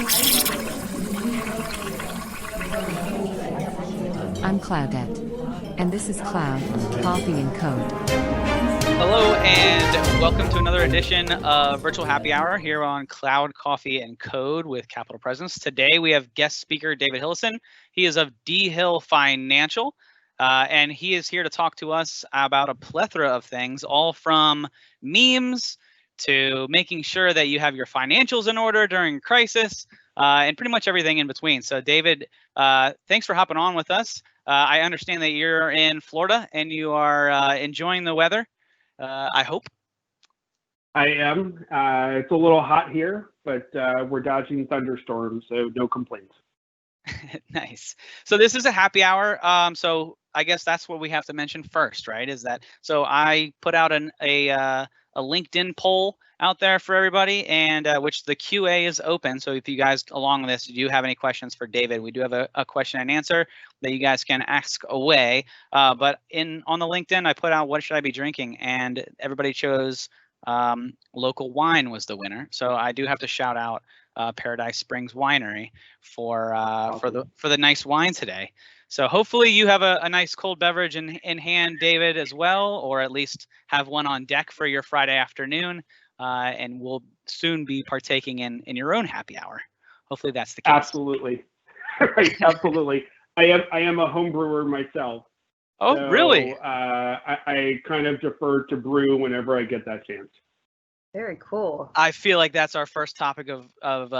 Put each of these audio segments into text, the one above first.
I'm Claudette, and this is Cloud, Coffee and Code. Hello, and welcome to another edition of Virtual Happy Hour here on Cloud, Coffee, and Code with Capital Presence. Today we have guest speaker David Hillelsohn. He is of DHill Financial, and he is here to talk to us about a plethora of things, all from memes to making sure that you have your financials in order during crisis, and pretty much everything in between. So David, thanks for hopping on with us. I understand that you're in Florida and you are enjoying the weather. I hope. I am. It's a little hot here, but we're dodging thunderstorms, so no complaints. Nice. So this is a happy hour. So I guess that's what we have to mention first, right? Is that so? I put out a LinkedIn poll out there for everybody, and which the QA is open. So if you guys along this, do you have any questions for David? We do have a question and answer that you guys can ask away. But on the LinkedIn, I put out what should I be drinking, and everybody chose local wine was the winner. So I do have to shout out Paradise Springs Winery for the nice wine today. So hopefully you have a nice cold beverage in hand, David, as well, or at least have one on deck for your Friday afternoon. And we'll soon be partaking in your own happy hour. Hopefully that's the case. Absolutely. Right, absolutely. I am a home brewer myself. Oh, so, really? I kind of defer to brew whenever I get that chance. Very cool. I feel like that's our first topic of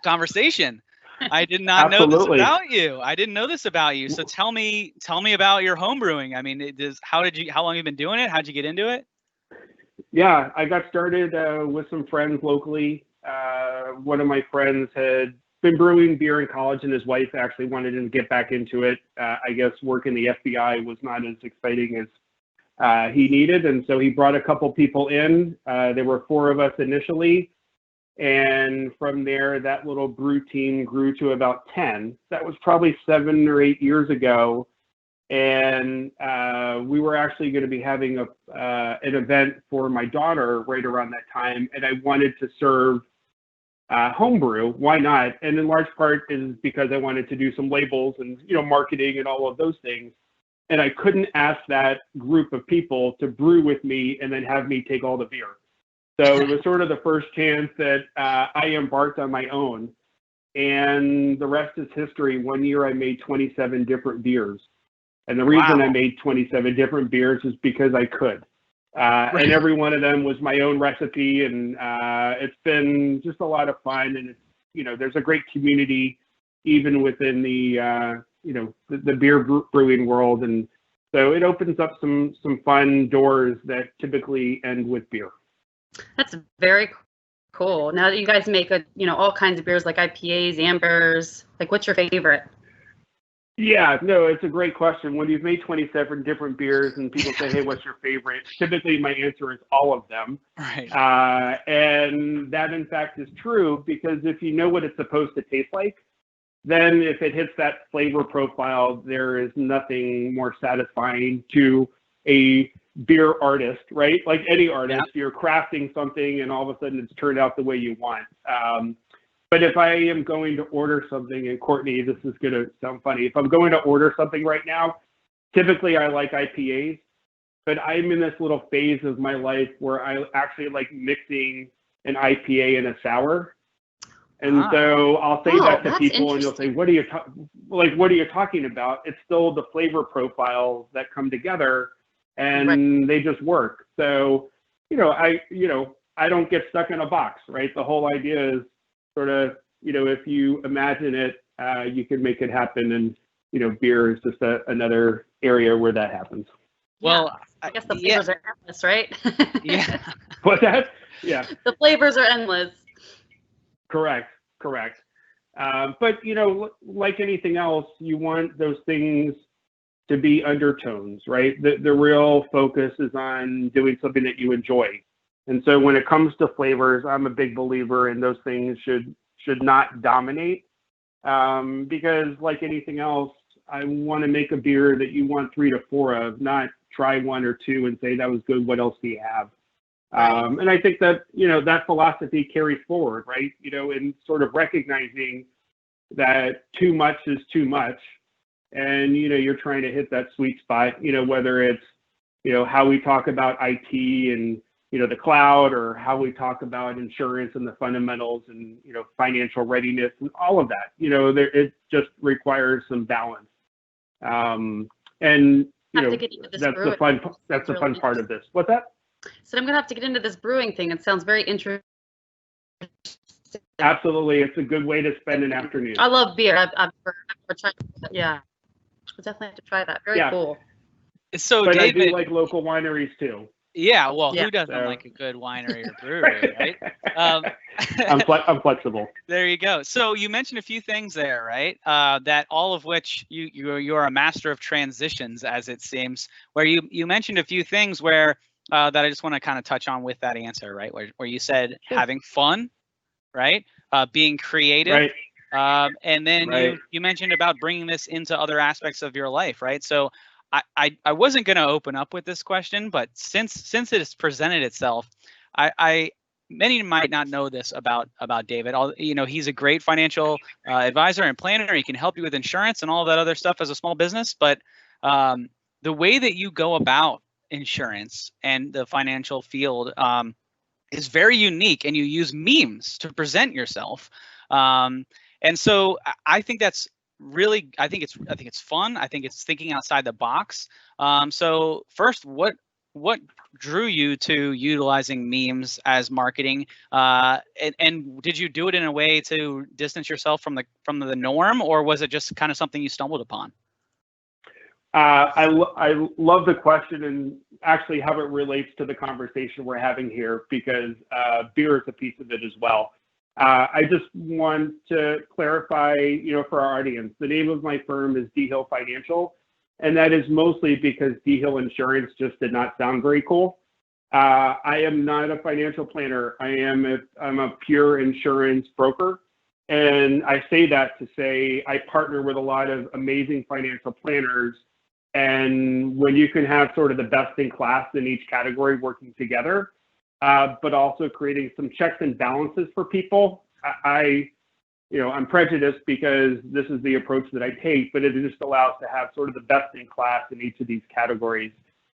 conversation. I did not know this about you. I didn't know this about you. So tell me about your home brewing. I mean, how long have you been doing it? How'd you get into it? Yeah, I got started with some friends locally. One of my friends had been brewing beer in college, and his wife actually wanted him to get back into it. I guess work in the FBI was not as exciting as he needed, and so he brought a couple people in. There were 4 of us initially, and from there, that little brew team grew to about 10. That was probably 7 or 8 years ago, and we were actually going to be having an event for my daughter right around that time, and I wanted to serve homebrew. Why not? And in large part is because I wanted to do some labels and marketing and all of those things. And I couldn't ask that group of people to brew with me and then have me take all the beer. So it was sort of the first chance that I embarked on my own. And the rest is history. One year I made 27 different beers. And the reason I made 27 different beers is because I could. And every one of them was my own recipe. And it's been just a lot of fun. And it's, there's a great community even within the beer brewing world, and so it opens up some fun doors that typically end with beer. That's very cool. Now that you guys make all kinds of beers like IPAs, ambers, like what's your favorite? Yeah, no, it's a great question. When you've made 27 different beers and people say, "Hey, what's your favorite?" Typically, my answer is all of them. Right. And that, in fact, is true because if you know what it's supposed to taste like, then if it hits that flavor profile, there is nothing more satisfying to a beer artist, right? Like any artist, You're crafting something and all of a sudden it's turned out the way you want. But if I am going to order something, and Courtney, this is going to sound funny. If I'm going to order something right now, typically I like IPAs, but I'm in this little phase of my life where I actually like mixing an IPA and a sour. And so I'll say that to people, and you'll say, "What are you talking about?" It's still the flavor profiles that come together, and they just work. So, I don't get stuck in a box, right? The whole idea is sort of, if you imagine it, you can make it happen, and beer is just another area where that happens. Well, I guess the flavors are endless, right? Yeah. What's that? Yeah. The flavors are endless. Correct. But, like anything else, you want those things to be undertones, right? The real focus is on doing something that you enjoy. And so when it comes to flavors, I'm a big believer in those things should not dominate. Because like anything else, I want to make a beer that you want 3 to 4 of, not try 1 or 2 and say that was good. What else do you have? And I think that, that philosophy carries forward, right? In sort of recognizing that too much is too much. And, you're trying to hit that sweet spot, whether it's, how we talk about IT and, the cloud, or how we talk about insurance and the fundamentals and, financial readiness and all of that, it just requires some balance. And, have to get into this that's brewing. the fun part of this. What's that? So I'm going to have to get into this brewing thing. It sounds very interesting. Absolutely. It's a good way to spend an afternoon. I love beer. I've never tried. Yeah. I'll definitely have to try that. Very cool. So but David, I do like local wineries too. Yeah, well, who doesn't like a good winery or brewery, right? I'm flexible. There you go. So you mentioned a few things there, right? That all of which you're a master of transitions, as it seems. Where you mentioned a few things where that I just want to kind of touch on with that answer, right? Where you said having fun, right? Being creative, right. And then you mentioned about bringing this into other aspects of your life, right? So I wasn't going to open up with this question, but since it has presented itself, many might not know this about David. He's a great financial advisor and planner. He can help you with insurance and all that other stuff as a small business. But the way that you go about insurance and the financial field is very unique, and you use memes to present yourself. And so I think that's really, I think it's fun. I think it's thinking outside the box. So first, what drew you to utilizing memes as marketing? And did you do it in a way to distance yourself from the norm, or was it just kind of something you stumbled upon? I love the question, and actually how it relates to the conversation we're having here, because beer is a piece of it as well. I just want to clarify, for our audience, the name of my firm is DHill Financial, and that is mostly because DHill Insurance just did not sound very cool. I am not a financial planner. I'm a pure insurance broker, and I say that to say I partner with a lot of amazing financial planners, and when you can have sort of the best in class in each category working together, but also creating some checks and balances for people. I'm prejudiced because this is the approach that I take, but it just allows to have sort of the best in class in each of these categories.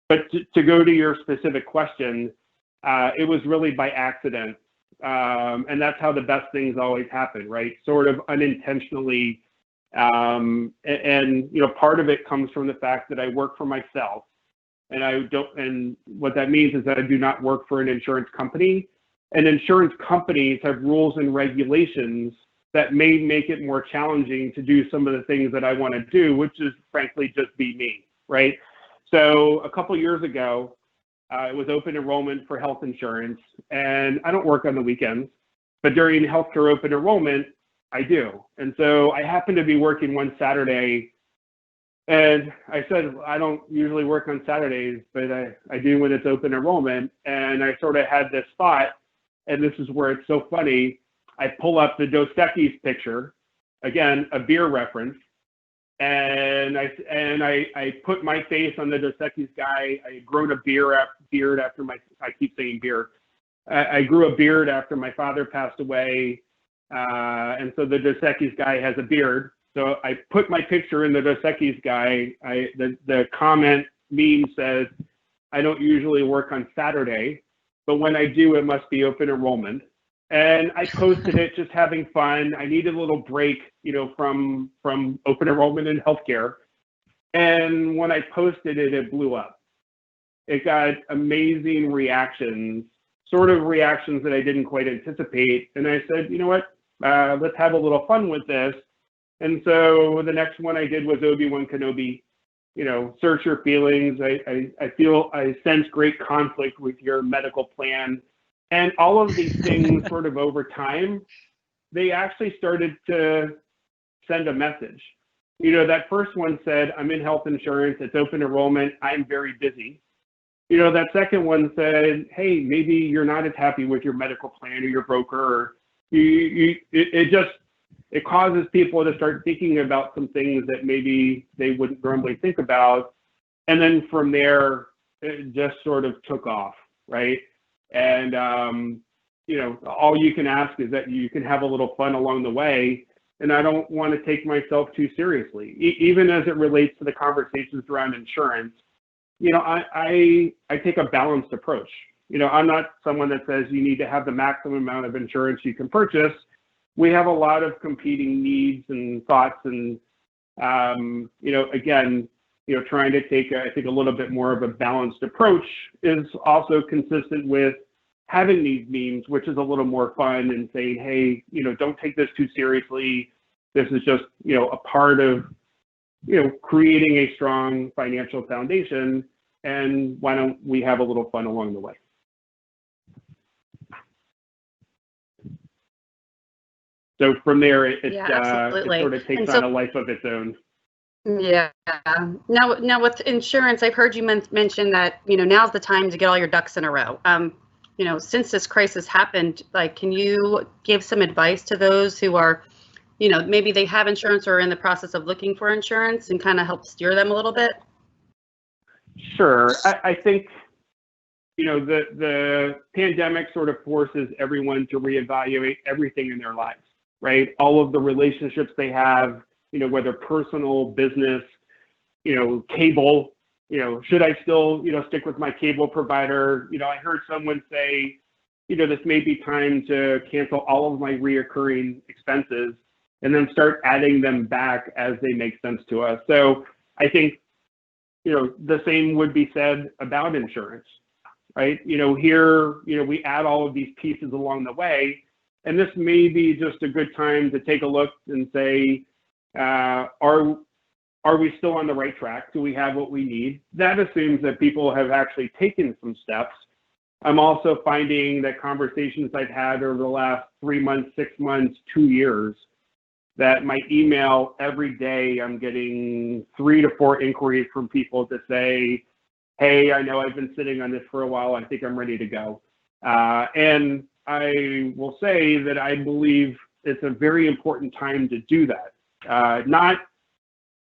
But to go to your specific question, it was really by accident. And that's how the best things always happen, right? Sort of unintentionally. And part of it comes from the fact that I work for myself. And what that means is that I do not work for an insurance company. And insurance companies have rules and regulations that may make it more challenging to do some of the things that I want to do, which is frankly just be me, right? So a couple years ago, it was open enrollment for health insurance, and I don't work on the weekends, but during healthcare open enrollment, I do. And so I happened to be working one Saturday. And I said, I don't usually work on Saturdays, but I do when it's open enrollment. And I sort of had this thought, and this is where it's so funny. I pull up the Dos Equis picture, again, a beer reference. And I put my face on the Dos Equis guy. I had grown a beard after I keep saying beer. I grew a beard after my father passed away. And so the Dos Equis guy has a beard. So I put my picture in the Dos Equis guy. The comment meme says, I don't usually work on Saturday, but when I do, it must be open enrollment. And I posted it just having fun. I needed a little break, from open enrollment in healthcare. And when I posted it, it blew up. It got amazing reactions, sort of reactions that I didn't quite anticipate. And I said, you know what, let's have a little fun with this. And so the next one I did was Obi-Wan Kenobi, search your feelings. I sense great conflict with your medical plan. And all of these things sort of over time, they actually started to send a message. That first one said, I'm in health insurance, it's open enrollment, I'm very busy. That second one said, hey, maybe you're not as happy with your medical plan or your broker, or it causes people to start thinking about some things that maybe they wouldn't normally think about. And then from there, it just sort of took off, right? And, you know, all you can ask is that you can have a little fun along the way. And I don't want to take myself too seriously, even as it relates to the conversations around insurance. You know, I take a balanced approach. You know, I'm not someone that says you need to have the maximum amount of insurance you can purchase. We have a lot of competing needs and thoughts, and you know, again, you know, trying to take, I think, a little bit more of a balanced approach is also consistent with having these memes, which is a little more fun, and saying, hey, you know, don't take this too seriously. This is just, you know, a part of, you know, creating a strong financial foundation, and why don't we have a little fun along the way? So from there, it sort of takes on a life of its own. Yeah. Now with insurance, I've heard you mention that, you know, now's the time to get all your ducks in a row. You know, since this crisis happened, like, can you give some advice to those who are, you know, maybe they have insurance or are in the process of looking for insurance, and kind of help steer them a little bit? Sure. I think, you know, the pandemic sort of forces everyone to reevaluate everything in their lives, right? All of the relationships they have, you know, whether personal, business, you know, cable, you know, should I still, you know, stick with my cable provider? You know, I heard someone say, you know, this may be time to cancel all of my reoccurring expenses and then start adding them back as they make sense to us. So I think, you know, the same would be said about insurance, right? You know, here, you know, we add all of these pieces along the way, and this may be just a good time to take a look and say, are we still on the right track? Do we have what we need? That assumes that people have actually taken some steps. I'm also finding that conversations I've had over the last 3 months, 6 months, 2 years, that my email every day, I'm getting 3 to 4 inquiries from people to say, hey, I know I've been sitting on this for a while. I think I'm ready to go. And I will say that I believe it's a very important time to do that. Not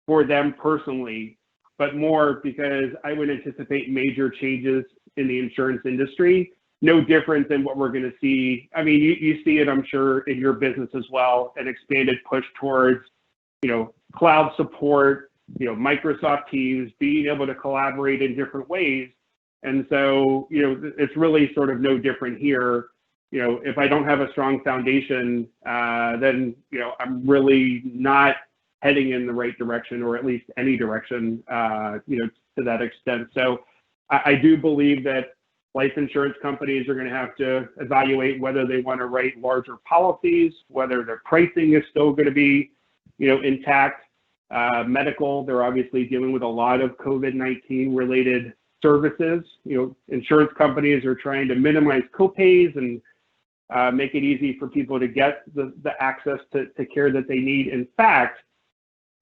for them personally, but more because I would anticipate major changes in the insurance industry, no different than what we're going to see. I mean, you see it, I'm sure, in your business as well, an expanded push towards, you know, cloud support, you know, Microsoft Teams, being able to collaborate in different ways. And so, you know, it's really sort of no different here. You know, if I don't have a strong foundation, then, you know, I'm really not heading in the right direction, or at least any direction, you know, to that extent. So I do believe that life insurance companies are going to have to evaluate whether they want to write larger policies, whether their pricing is still going to be, you know, intact. Medical, they're obviously dealing with a lot of COVID-19 related services. You know, insurance companies are trying to minimize copays and make it easy for people to get the access to care that they need. In fact,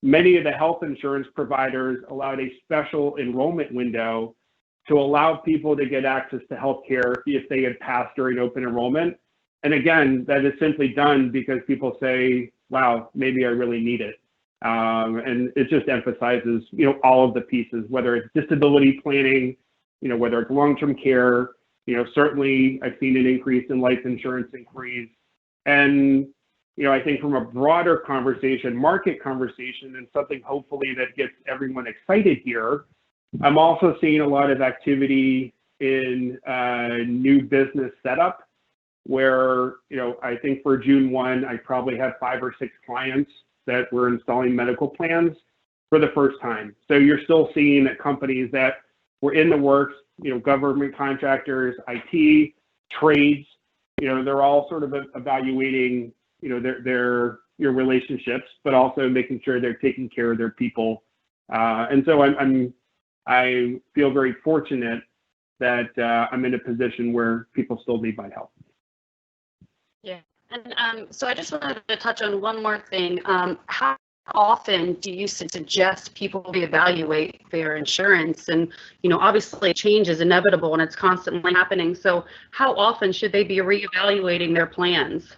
many of the health insurance providers allowed a special enrollment window to allow people to get access to health care if they had passed during open enrollment. And again, that is simply done because people say, wow, maybe I really need it. And it just emphasizes, you know, all of the pieces, whether it's disability planning, you know, whether it's long-term care, you know, certainly I've seen an increase in life insurance inquiries. And, you know, I think from a broader conversation, market conversation, and something hopefully that gets everyone excited here, I'm also seeing a lot of activity in new business setup where, you know, I think for June 1, I probably have 5 or 6 clients that were installing medical plans for the first time. So you're still seeing that companies that were in the works, you know, government contractors, IT, trades, you know, they're all sort of evaluating, you know, your relationships, but also making sure they're taking care of their people. And so I feel very fortunate that I'm in a position where people still need my help. Yeah. And so I just wanted to touch on one more thing. How often do you suggest people reevaluate their insurance? And, you know, obviously change is inevitable and it's constantly happening. So how often should they be reevaluating their plans?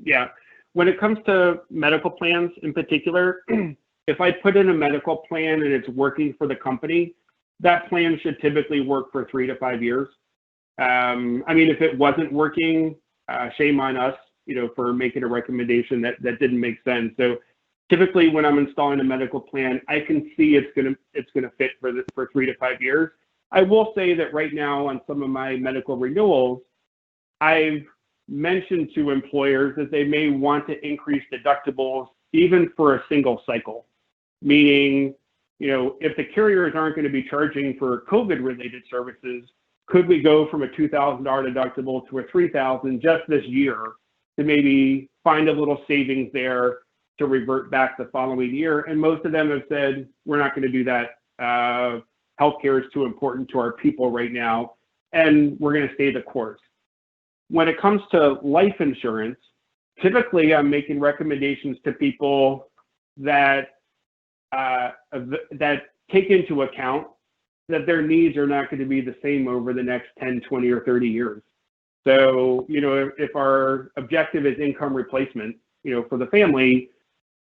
Yeah. When it comes to medical plans in particular, if I put in a medical plan and it's working for the company, that plan should typically work for 3 to 5 years. I mean, if it wasn't working, shame on us, for making a recommendation that didn't make sense. So typically when I'm installing a medical plan, I can see it's gonna fit for 3 to 5 years. I will say that right now on some of my medical renewals, I've mentioned to employers that they may want to increase deductibles even for a single cycle, meaning, if the carriers aren't going to be charging for COVID-related services, could we go from a $2,000 deductible to a $3,000 just this year to maybe find a little savings there to revert back the following year? And most of them have said, we're not going to do that. Healthcare is too important to our people right now, and we're going to stay the course. When it comes to life insurance, typically I'm making recommendations to people that take into account that their needs are not going to be the same over the next 10, 20, or 30 years. So, if our objective is income replacement, for the family,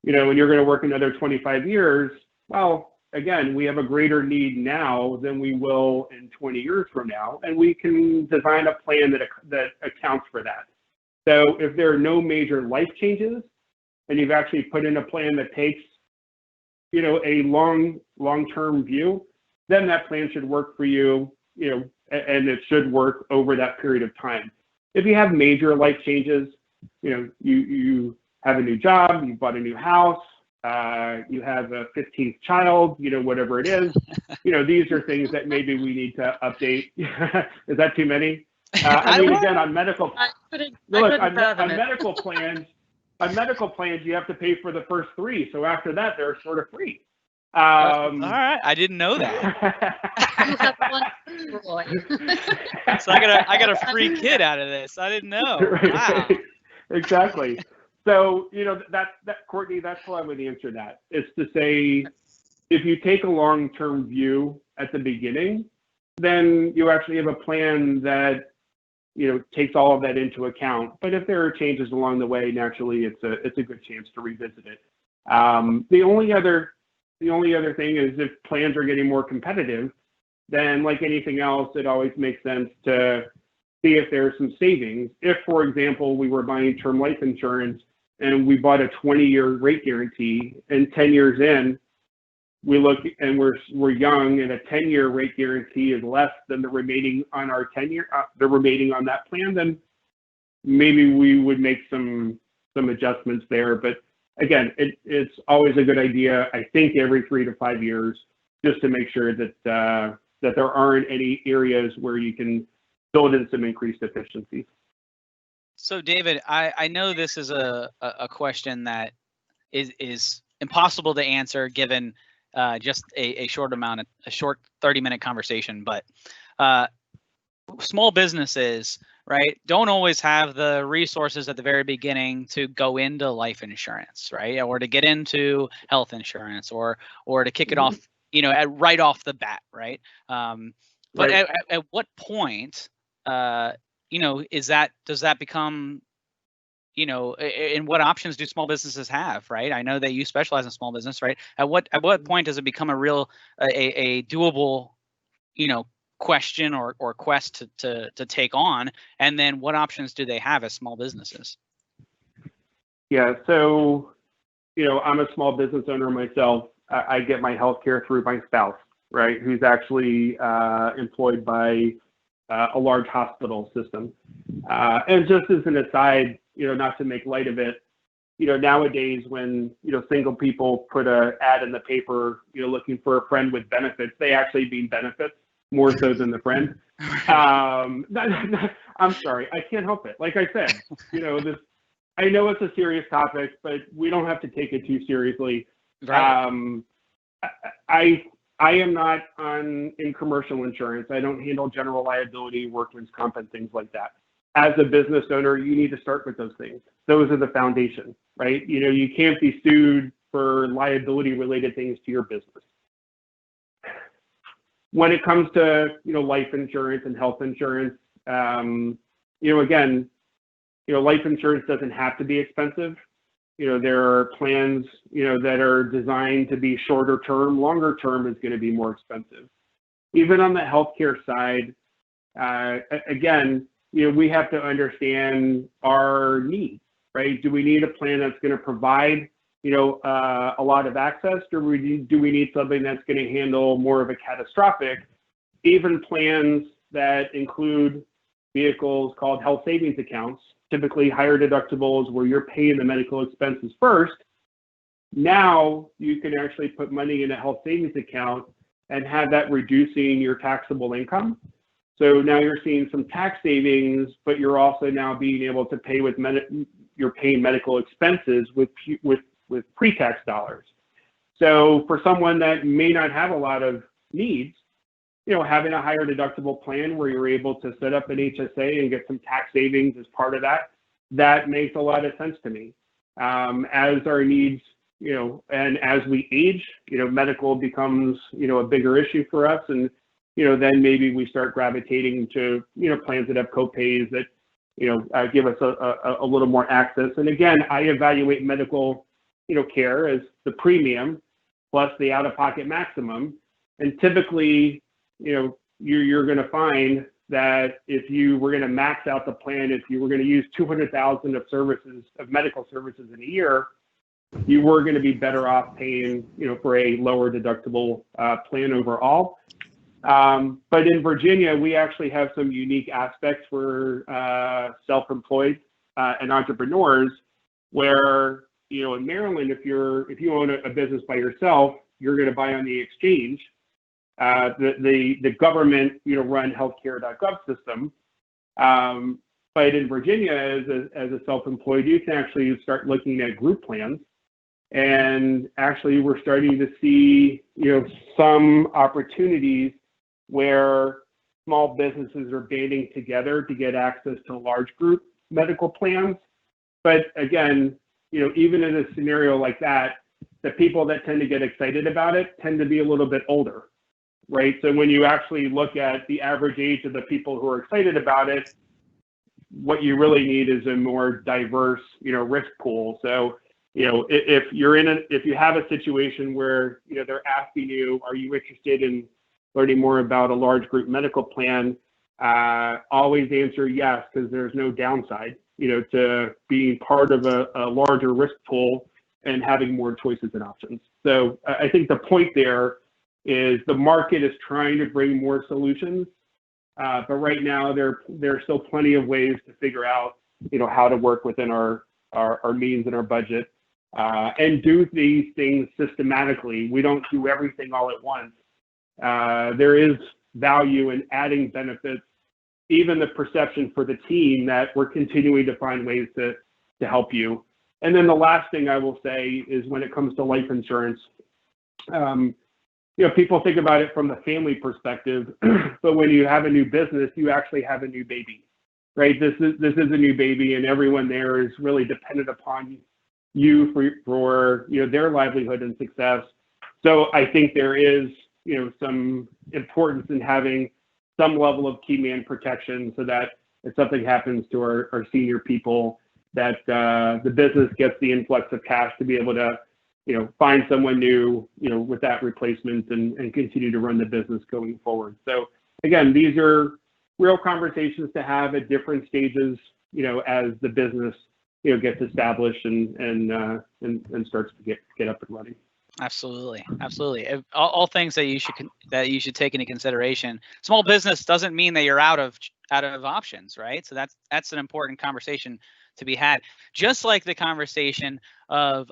and you're going to work another 25 years, well, again, we have a greater need now than we will in 20 years from now, and we can design a plan that accounts for that. So if there are no major life changes, and you've actually put in a plan that takes, a long-term view, then that plan should work for you, and it should work over that period of time. If you have major life changes, you have a new job, you bought a new house, you have a 15th child, whatever it is, these are things that maybe we need to update. Is that too many? I mean, again, on medical plans, you have to pay for the first 3. So after that, they're sort of free. All right, I didn't know that. So I got a free kid out of this. I didn't know. Right. Wow. Exactly. So, that Courtney, that's how I would answer that. It's to say, if you take a long-term view at the beginning, then you actually have a plan that, takes all of that into account. But if there are changes along the way, naturally, it's a good chance to revisit it. The only other thing is if plans are getting more competitive, then like anything else, it always makes sense to see if there's some savings. If, for example, we were buying term life insurance and we bought a 20-year rate guarantee, and 10 years in, we look and we're young, and a 10-year rate guarantee is less than the remaining on our 10-year, the remaining on that plan, then maybe we would make some adjustments there. But again, it's always a good idea, I think, every 3 to 5 years, just to make sure that there aren't any areas where you can build in some increased efficiency. So David, I know this is a question that is impossible to answer given just a short 30-minute conversation, but small businesses, right, don't always have the resources at the very beginning to go into life insurance, right, or to get into health insurance, or to kick it off, right off the bat, right? But Right. At what point, does that become, and what options do small businesses have, right? I know that you specialize in small business, right? At what point does it become a real, a doable, question or quest to take on? And then what options do they have as small businesses? Yeah, so, I'm a small business owner myself. I get my healthcare through my spouse, right, who's actually employed by a large hospital system. And just as an aside, not to make light of it, nowadays when, single people put an ad in the paper, looking for a friend with benefits, they actually mean benefits more so than the friend. I'm sorry, I can't help it. Like I said, I know it's a serious topic, but we don't have to take it too seriously. Right. I am not in commercial insurance. I don't handle general liability, workman's comp, and things like that. As a business owner, you need to start with those things. Those are the foundation, right? You can't be sued for liability related things to your business. When it comes to, life insurance and health insurance, again, life insurance doesn't have to be expensive. There are plans, that are designed to be shorter term. Longer term is going to be more expensive. Even on the healthcare side, Again, we have to understand our needs, right? Do we need a plan that's going to provide, a lot of access, or do we need something that's going to handle more of a catastrophic? Even plans that include vehicles called health savings accounts, typically higher deductibles where you're paying the medical expenses first. Now you can actually put money in a health savings account and have that reducing your taxable income. So now you're seeing some tax savings, but you're also now being able to pay with you're paying medical expenses with pre-tax dollars. So for someone that may not have a lot of needs, having a higher deductible plan where you're able to set up an HSA and get some tax savings as part of that, that makes a lot of sense to me. As our needs, and as we age, medical becomes, a bigger issue for us. And, then maybe we start gravitating to, plans that have co-pays that, give us a little more access. And again, I evaluate medical, care as the premium plus the out-of-pocket maximum. And typically, you're going to find that if you were going to max out the plan, if you were going to use $200,000 of medical services in a year, you were going to be better off paying, for a lower deductible plan overall. But in Virginia, we actually have some unique aspects for self-employed and entrepreneurs, where in Maryland, if you own a business by yourself, you're going to buy on the exchange. The government run healthcare.gov system. But in Virginia, as a self-employed, you can actually start looking at group plans. And actually, we're starting to see some opportunities where small businesses are banding together to get access to large group medical plans. But again, even in a scenario like that, the people that tend to get excited about it tend to be a little bit older, right? So when you actually look at the average age of the people who are excited about it, what you really need is a more diverse, risk pool. So, if you have a situation where, they're asking you, are you interested in learning more about a large group medical plan? Always answer yes, because there's no downside, to being part of a larger risk pool and having more choices and options. So I think the point there is the market is trying to bring more solutions, but right now there are still plenty of ways to figure out, how to work within our means and our budget, and do these things systematically. We don't do everything all at once. There is value in adding benefits, even the perception for the team that we're continuing to find ways to help you. And then the last thing I will say is when it comes to life insurance, people think about it from the family perspective, but when you have a new business, you actually have a new baby, right? This is a new baby, and everyone there is really dependent upon you for their livelihood and success. So I think there is some importance in having some level of key man protection, so that if something happens to our senior people, that the business gets the influx of cash to be able to find someone new, with that replacement and continue to run the business going forward. So again, these are real conversations to have at different stages, as the business, gets established and starts to get up and running. Absolutely. All things that you should take into consideration. Small business doesn't mean that you're out of options, right? So that's an important conversation to be had. Just like the conversation of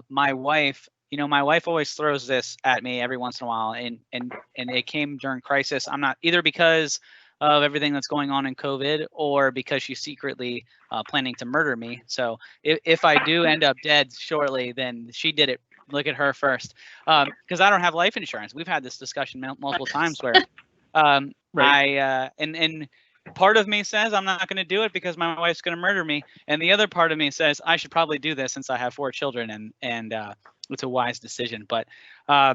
my wife. My wife always throws this at me every once in a while, and it came during crisis. I'm not either because of everything that's going on in COVID, or because she's secretly planning to murder me. So if I do end up dead shortly, then she did it. Look at her first, because I don't have life insurance. We've had this discussion multiple times where right. And part of me says I'm not going to do it because my wife's going to murder me, and the other part of me says I should probably do this since I have 4 children, and it's a wise decision. But I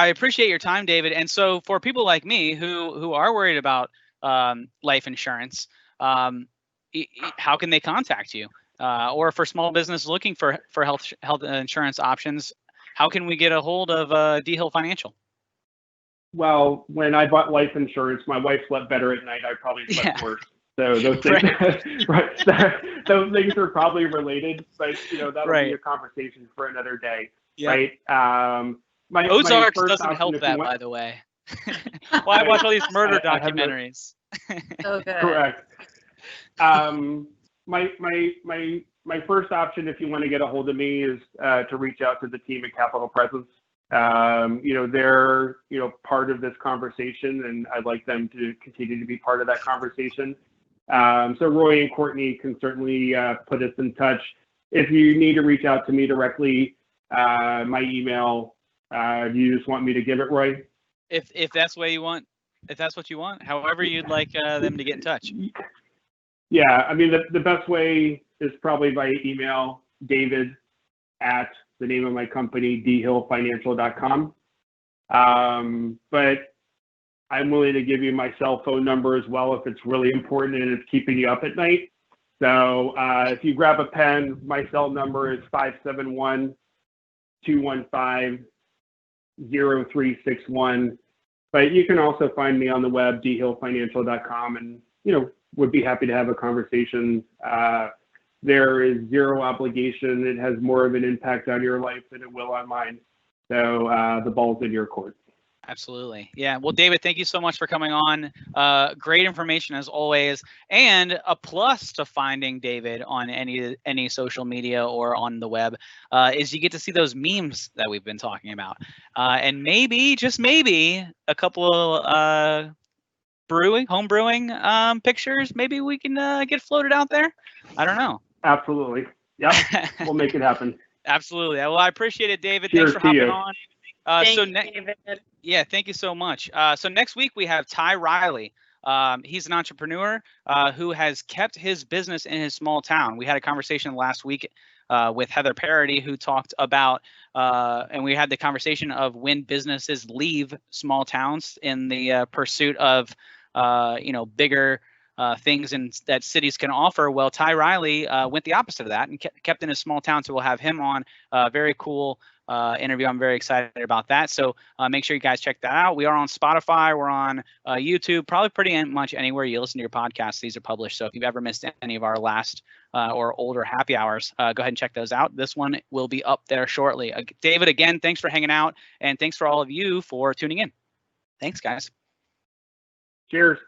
appreciate your time, David. And so for people like me who are worried about life insurance, how can they contact you? Or for small business looking for health insurance options, how can we get a hold of DHill Financial? Well, when I bought life insurance, my wife slept better at night. I probably slept Yeah. worse. So those things, right? Those things are probably related, but that'll Right. be a conversation for another day, Yeah. right? My Ozarks first doesn't option, help if you that, want, by the way. Well, I watch all these murder I have no- documentaries. So good. correct. My first option, if you want to get a hold of me, is to reach out to the team at Capital Presence. They're part of this conversation, and I'd like them to continue to be part of that conversation. So Roy and Courtney can certainly put us in touch. If you need to reach out to me directly, my email. Do you just want me to give it, Roy? If that's what you want, however you'd like them to get in touch. Yeah, I mean, the best way is probably by email, David at the name of my company, DHillFinancial.com. But I'm willing to give you my cell phone number as well if it's really important and it's keeping you up at night. So if you grab a pen, my cell number is 571-215-0361. But you can also find me on the web, DHillFinancial.com, and would be happy to have a conversation. There is zero obligation. It has more of an impact on your life than it will on mine. So the ball's in your court. Absolutely. Yeah. Well, David, thank you so much for coming on. Great information as always. And a plus to finding David on any social media or on the web is you get to see those memes that we've been talking about. And maybe, just maybe, a couple of home brewing pictures. Maybe we can get floated out there. I don't know. Absolutely. Yep. We'll make it happen. Absolutely. Well, I appreciate it, David. Cheers Thanks for hopping you. on. Thank you, David. Yeah, thank you so much. So next week we have Ty Riley. He's an entrepreneur who has kept his business in his small town. We had a conversation last week with Heather Parody, who talked about, and we had the conversation of when businesses leave small towns in the pursuit of, bigger things that cities can offer. Well, Ty Riley went the opposite of that and kept in a small town. So we'll have him on. Very cool interview. I'm very excited about that. So make sure you guys check that out. We are on Spotify. We're on YouTube, probably pretty much anywhere you listen to your podcasts. These are published. So if you've ever missed any of our last or older happy hours, go ahead and check those out. This one will be up there shortly. David, again, thanks for hanging out. And thanks for all of you for tuning in. Thanks, guys. Cheers.